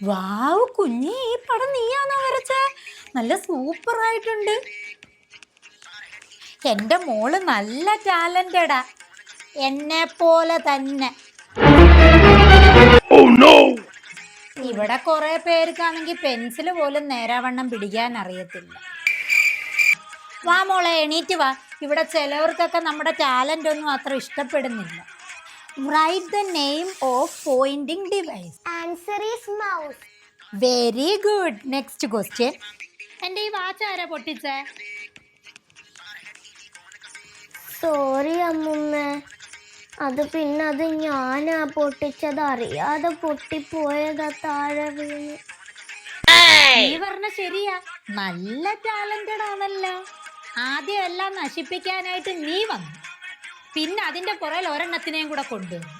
വാവ് കുഞ്ഞി, ഈ പടം നീയാണോ വരച്ചേ? നല്ല സൂപ്പർ ആയിട്ടുണ്ട്. എന്റെ മോള് നല്ല ടാലന്റഡാ, എന്നെ പോലെ തന്നെ. ഇവിടെ കുറെ പേർക്കാണെങ്കിൽ പെൻസില് പോലും നേരാവണ്ണം പിടിക്കാൻ അറിയത്തില്ല. വാ മോളെ, എണീറ്റ് വാ. ഇവിടെ ചിലവർക്കൊക്കെ നമ്മുടെ ടാലന്റ് ഒന്നും അത്ര ഇഷ്ടപ്പെടുന്നില്ല. Write the name of pointing device. Answer is mouse. Very good. Next question. എന്റെ ഈ വാച്ച് ആരാ പൊട്ടിച്ചേ? സോറി അമ്മുമ്മ, അത് ഞാനാ പൊട്ടിച്ചത്, അറിയാതെ പൊട്ടിപ്പോയതാ, താഴെ വീണ്. നീ പറഞ്ഞ ശരിയാ, നല്ല ടാലന്റഡ് ആണല്ലോ. ആദ്യം എല്ലാം നശിപ്പിക്കാനായിട്ട് നീ വന്നു, പിന്നെ അതിന്റെ പുറകിൽ ഒരെണ്ണത്തിനെയും കൂടെ കൊണ്ടുവന്നു.